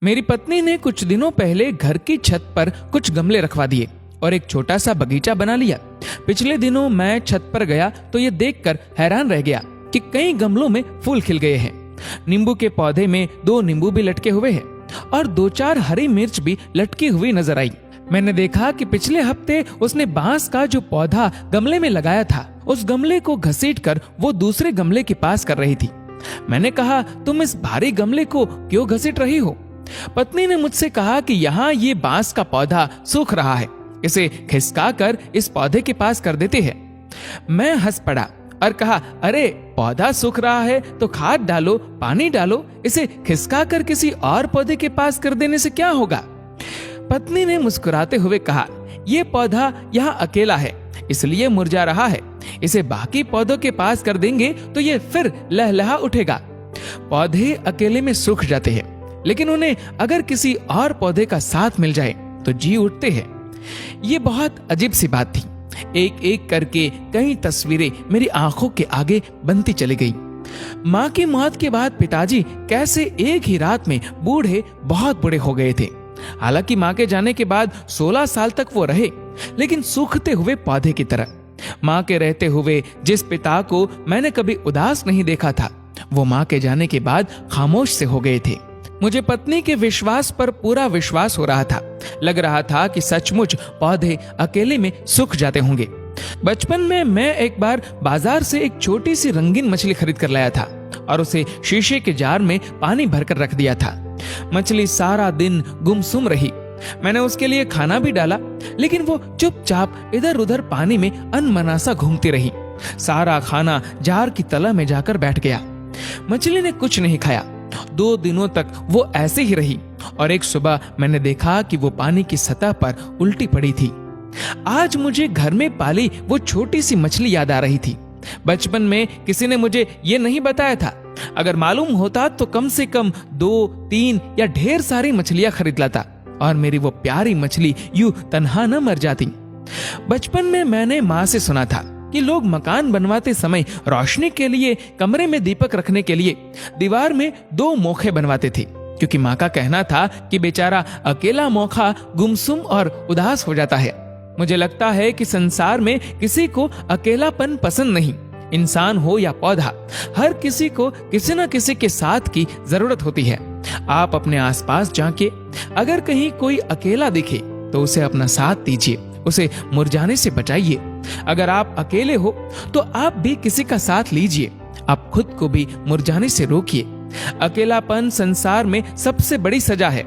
मेरी पत्नी ने कुछ दिनों पहले घर की छत पर कुछ गमले रखवा दिए और एक छोटा सा बगीचा बना लिया। पिछले दिनों मैं छत पर गया तो ये देखकर हैरान रह गया कि कई गमलों में फूल खिल गए हैं। नींबू के पौधे में 2 नींबू भी लटके हुए हैं और 2-4 हरी मिर्च भी लटकी हुई नजर आई। मैंने देखा कि पिछले हफ्ते उसने बांस का जो पौधा गमले में लगाया था, उस गमले को घसीटकर वो दूसरे गमले के पास कर रही थी। मैंने कहा, तुम इस भारी गमले को क्यों घसीट रही हो? पत्नी ने मुझसे कहा कि यहाँ ये बांस का पौधा सूख रहा है, इसे खिसकाकर इस पौधे के पास कर देते हैं। मैं हंस पड़ा और कहा, अरे पौधा सूख रहा है तो खाद डालो, पानी डालो, इसे खिसकाकर किसी और पौधे के पास कर देने से क्या होगा? पत्नी ने मुस्कुराते हुए कहा, ये पौधा यहाँ अकेला है इसलिए मुरझा रहा है, इसे बाकी पौधों के पास कर देंगे तो ये फिर लहलहा उठेगा। पौधे अकेले में सूख जाते हैं, लेकिन उन्हें अगर किसी और पौधे का साथ मिल जाए तो जी उठते हैं। ये बहुत अजीब सी बात थी। एक एक करके कई तस्वीरें मेरी आंखों के आगे बनती चली गई। माँ की मौत के बाद पिताजी कैसे एक ही रात में बहुत बूढ़े हो गए थे। हालांकि माँ के जाने के बाद 16 साल तक वो रहे, लेकिन सूखते हुए पौधे की तरह। माँ के रहते हुए जिस पिता को मैंने कभी उदास नहीं देखा था, वो माँ के जाने के बाद खामोश से हो गए थे। मुझे पत्नी के विश्वास पर पूरा विश्वास हो रहा था। लग रहा था कि सचमुच पौधे अकेले में सूख जाते होंगे। बचपन में मैं एक बार बाजार से एक छोटी सी रंगीन मछली खरीद कर लाया था और उसे शीशे के जार में पानी भरकर रख दिया था। मछली सारा दिन गुमसुम रही। मैंने उसके लिए खाना भी डाला, लेकिन वो चुपचाप इधर उधर पानी में अनमनासा घूमती रही। सारा खाना जार की तला में जाकर बैठ गया। मछली ने कुछ नहीं खाया। 2 दिनों तक वो ऐसे ही रही और एक सुबह मैंने देखा कि वो पानी की सतह पर उल्टी पड़ी थी। आज मुझे घर में पाली वो छोटी सी मछली याद आ रही थी। बचपन में किसी ने मुझे ये नहीं बताया था। अगर मालूम होता तो कम से कम 2-3 या ढेर सारी मछलियां खरीद लाता और मेरी वो प्यारी मछली यूं तन्हा न मर जाती। बचपन में मैंने माँ से सुना था कि लोग मकान बनवाते समय रोशनी के लिए कमरे में दीपक रखने के लिए दीवार में 2 मोखे बनवाते थे, क्योंकि माँ का कहना था कि बेचारा अकेला मोखा गुमसुम और उदास हो जाता है। मुझे लगता है कि संसार में किसी को अकेलापन पसंद नहीं। इंसान हो या पौधा, हर किसी को किसी न किसी के साथ की जरूरत होती है। आप अपने आसपास झांकिए, अगर कहीं कोई अकेला दिखे तो उसे अपना साथ दीजिए, उसे मुरझाने से बचाइए। अगर आप अकेले हो तो आप भी किसी का साथ लीजिए, आप खुद को भी मुरझाने से रोकिए। अकेलापन संसार में सबसे बड़ी सजा है।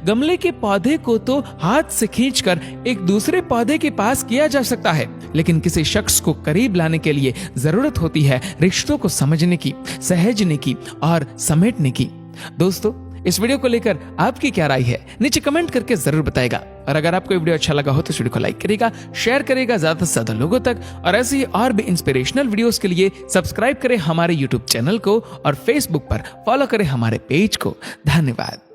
गमले के पौधे को तो हाथ से खींचकर एक दूसरे पौधे के पास किया जा सकता है, लेकिन किसी शख्स को करीब लाने के लिए जरूरत होती है रिश्तों को समझने की, सहेजने की और समेटने की। दोस्तों, इस वीडियो को लेकर आपकी क्या राय है, नीचे कमेंट करके जरूर बताएगा। और अगर आपको वीडियो अच्छा लगा हो तो इस वीडियो को लाइक करेगा, शेयर करेगा ज्यादा से ज्यादा लोगों तक। और ऐसे ही और भी इंस्पिरेशनल वीडियोस के लिए सब्सक्राइब करें हमारे यूट्यूब चैनल को और फेसबुक पर फॉलो करें हमारे पेज को। धन्यवाद।